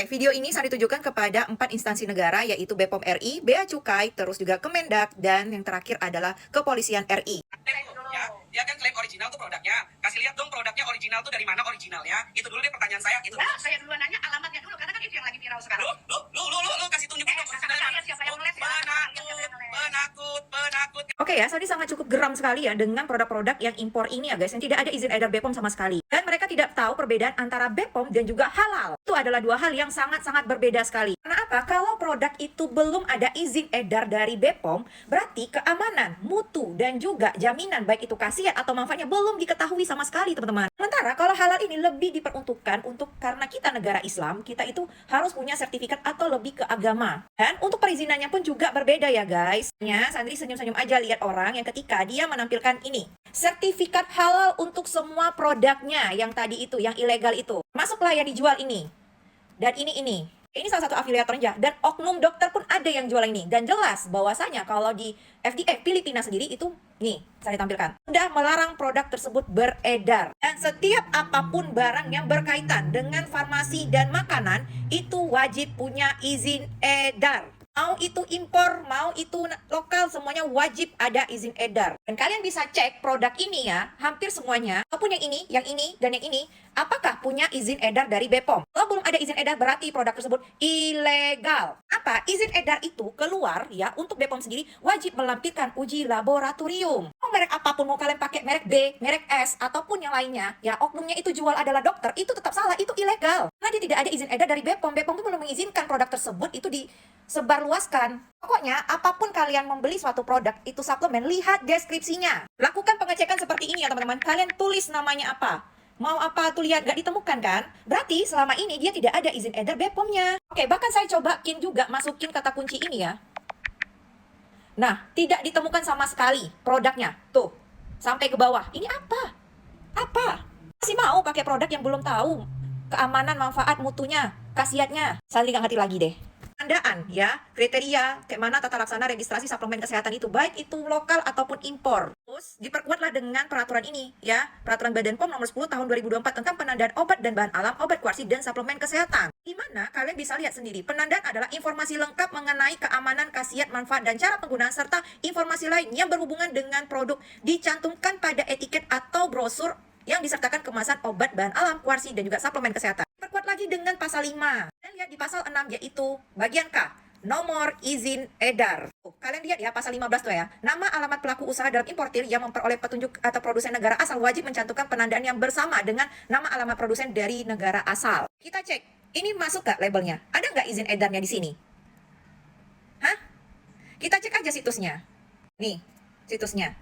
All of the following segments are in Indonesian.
Video ini saya ditujukan kepada 4 instansi negara, yaitu BPOM RI, Bea Cukai, terus juga Kemendak, dan yang terakhir adalah Kepolisian RI. Ya, dia kan klaim original tuh produknya. Kasih lihat dong produknya original tuh dari mana originalnya. Itu dulu deh pertanyaan saya. Itu Nah, saya duluan nanya alamatnya dulu karena kan itu yang lagi viral sekarang. Lu kasih tunjukin dong original mana. Siapa yang ngeles ya? Penakut. Oke ya, Sandi sangat cukup geram sekali ya dengan produk-produk yang impor ini ya guys, yang tidak ada izin edar BPOM sama sekali. Dan mereka tidak tahu perbedaan antara BPOM dan juga halal. Itu adalah dua hal yang sangat-sangat berbeda sekali. Karena apa? Kalau produk itu belum ada izin edar dari BPOM, berarti keamanan, mutu, dan juga jaminan baik itu khasiat atau manfaatnya belum diketahui sama sekali teman-teman. Sementara kalau halal ini lebih diperuntukkan untuk karena kita negara Islam, kita itu harus punya sertifikat atau lebih ke agama. Dan untuk perizinannya pun juga berbeda ya guys. Ya, Sandri senyum-senyum aja lihat orang yang ketika dia menampilkan ini. Sertifikat halal untuk semua produknya yang tadi itu, yang ilegal itu. Masuklah yang dijual ini. Dan ini. Ini salah satu afiliatornya. Dan oknum dokter pun ada yang jual ini. Dan jelas bahwasanya kalau di FDA Filipina sendiri itu, nih, saya tampilkan. Sudah melarang produk tersebut beredar. Dan setiap apapun barang yang berkaitan dengan farmasi dan makanan, itu wajib punya izin edar. Mau itu impor, mau itu lokal, semuanya wajib ada izin edar. Dan kalian bisa cek produk ini ya, hampir semuanya, maupun yang ini, dan yang ini, apakah punya izin edar dari BPOM. Kalau belum ada izin edar, berarti produk tersebut ilegal. Apa? Izin edar itu keluar ya, untuk BPOM sendiri, wajib melampirkan uji laboratorium. Mau merek apapun, mau kalian pakai merek B, merek S, ataupun yang lainnya, ya oknumnya itu jual adalah dokter, itu tetap salah, itu ilegal. Karena dia tidak ada izin edar dari BPOM. BPOM itu belum mengizinkan produk tersebut itu disebarluaskan. Pokoknya apapun kalian membeli suatu produk itu suplemen, lihat deskripsinya. Lakukan pengecekan seperti ini ya teman-teman. Kalian tulis namanya apa. Mau apa tuh lihat, gak ditemukan kan? Berarti selama ini dia tidak ada izin edar BPOM-nya. Oke, bahkan saya cobain juga masukin kata kunci ini ya. Nah, tidak ditemukan sama sekali produknya. Tuh, sampai ke bawah. Ini apa? Apa? Masih mau pakai produk yang belum tahu keamanan, manfaat, mutunya, khasiatnya. Saya nggak ngerti lagi deh. Penandaan ya, kriteria kayak mana tata laksana registrasi suplemen kesehatan itu, baik itu lokal ataupun impor. Terus diperkuatlah dengan peraturan ini ya, peraturan Badan POM nomor 10 tahun 2024 tentang penandaan obat dan bahan alam, obat koersi dan suplemen kesehatan. Di mana kalian bisa lihat sendiri, penandaan adalah informasi lengkap mengenai keamanan, khasiat, manfaat dan cara penggunaan serta informasi lain yang berhubungan dengan produk dicantumkan pada etiket atau brosur yang disertakan kemasan obat, bahan alam, koersi dan juga suplemen kesehatan. Perkuat lagi dengan pasal 5. Kalian lihat di pasal 6 yaitu bagian K, nomor izin edar. Kalian lihat ya pasal 15 tuh ya. Nama alamat pelaku usaha dalam importir yang memperoleh petunjuk atau produsen negara asal wajib mencantumkan penandaan yang bersama dengan nama alamat produsen dari negara asal. Kita cek, ini masuk gak labelnya? Ada nggak izin edarnya di sini? Hah? Kita cek aja situsnya. Nih, situsnya.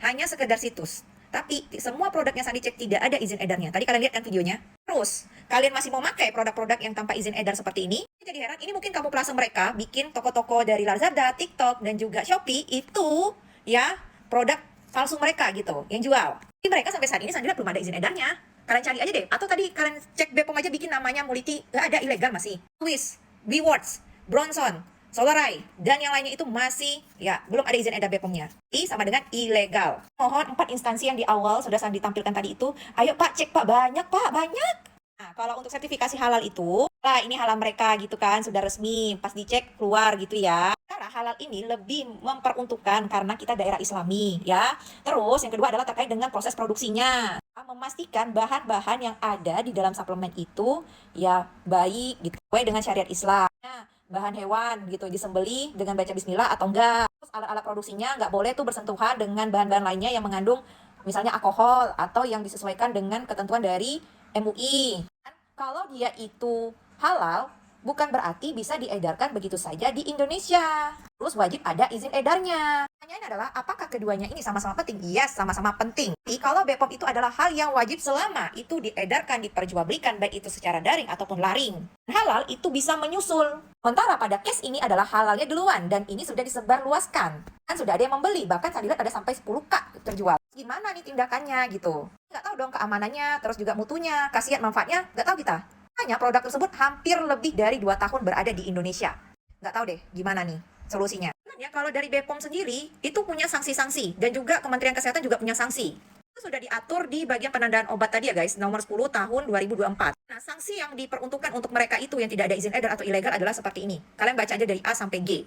Hanya sekedar situs. Tapi semua produknya Sandi cek tidak ada izin edarnya. Tadi kalian lihat kan videonya? Terus, kalian masih mau pakai produk-produk yang tanpa izin edar seperti ini? Jadi heran, ini mungkin kamuflase mereka bikin toko-toko dari Lazada, TikTok, dan juga Shopee itu ya produk palsu mereka gitu, yang jual. Tapi mereka sampai saat ini Sandi belum ada izin edarnya. Kalian cari aja deh. Atau tadi kalian cek BPOM aja bikin namanya Muliti, nggak ada, ilegal masih. Swiss, Bewords, Bronson, Solarai, dan yang lainnya itu masih ya belum ada izin edar BPOM-nya. Sama dengan ilegal. Mohon 4 instansi yang di awal sudah saya ditampilkan tadi itu, ayo Pak cek Pak, banyak Pak, banyak. Nah, kalau untuk sertifikasi halal itu, lah ini halal mereka gitu kan, sudah resmi, pas dicek keluar gitu ya. Karena halal ini lebih memperuntukkan karena kita daerah Islami ya. Terus yang kedua adalah terkait dengan proses produksinya. Memastikan bahan-bahan yang ada di dalam suplemen itu ya baik gitu, sesuai dengan syariat Islam. Nah, bahan hewan gitu disembeli dengan baca bismillah atau enggak. Terus alat-alat produksinya nggak boleh tuh bersentuhan dengan bahan-bahan lainnya yang mengandung misalnya alkohol atau yang disesuaikan dengan ketentuan dari MUI. Kalau dia itu halal, bukan berarti bisa diedarkan begitu saja di Indonesia. Terus wajib ada izin edarnya. Pertanyaannya adalah, apakah keduanya ini sama-sama penting? Yes, sama-sama penting. Tapi kalau BPOM itu adalah hal yang wajib selama itu diedarkan, diperjualbelikan, baik itu secara daring ataupun laring. Halal itu bisa menyusul. Sementara pada case ini adalah halalnya duluan, dan ini sudah disebarluaskan. Kan sudah ada yang membeli, bahkan saya lihat ada sampai 10K terjual. Gimana nih tindakannya gitu? Nggak tahu dong keamanannya, terus juga mutunya, khasiat, manfaatnya, nggak tahu kita. Hanya produk tersebut hampir lebih dari 2 tahun berada di Indonesia. Nggak tahu deh gimana nih solusinya. Ya, kalau dari BPOM sendiri, itu punya sanksi-sanksi. Dan juga Kementerian Kesehatan juga punya sanksi. Sudah diatur di bagian penandaan obat tadi ya guys, nomor 10 tahun 2024. Nah, sanksi yang diperuntukkan untuk mereka itu yang tidak ada izin edar atau ilegal adalah seperti ini. Kalian baca aja dari A sampai G.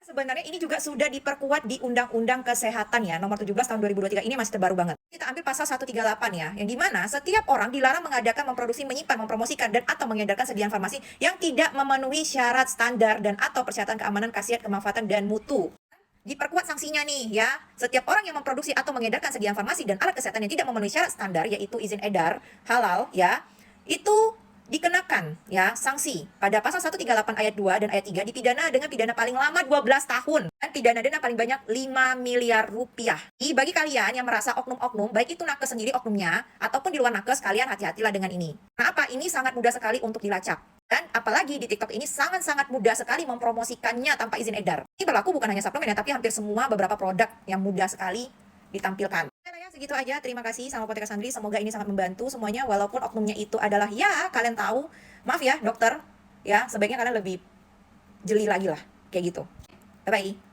Sebenarnya ini juga sudah diperkuat di Undang-Undang Kesehatan ya, nomor 17 tahun 2023. Ini masih terbaru banget. Kita ambil pasal 138 ya, yang dimana setiap orang dilarang mengadakan, memproduksi, menyimpan, mempromosikan, dan atau mengedarkan sediaan farmasi yang tidak memenuhi syarat standar dan atau persyaratan keamanan, khasiat, kemanfaatan, dan mutu. Diperkuat sanksinya nih ya. Setiap orang yang memproduksi atau mengedarkan sediaan farmasi dan alat kesehatan yang tidak memenuhi syarat standar, yaitu izin edar halal ya, itu dikenakan ya sanksi pada pasal 138 ayat 2 dan ayat 3, dipidana dengan pidana paling lama 12 tahun dan pidana denda paling banyak 5 miliar rupiah. Bagi kalian yang merasa oknum-oknum, baik itu nakes sendiri oknumnya ataupun di luar nakes, kalian hati-hatilah dengan ini. Kenapa? Ini sangat mudah sekali untuk dilacak. Dan apalagi di TikTok ini sangat-sangat mudah sekali mempromosikannya tanpa izin edar. Ini berlaku bukan hanya suplemen ya, tapi hampir semua beberapa produk yang mudah sekali ditampilkan. Segitu aja, terima kasih sama Apotheka Sandri, semoga ini sangat membantu semuanya, walaupun oknumnya itu adalah ya kalian tahu, maaf ya dokter ya, sebaiknya kalian lebih jeli lagi lah kayak gitu. Bye bye.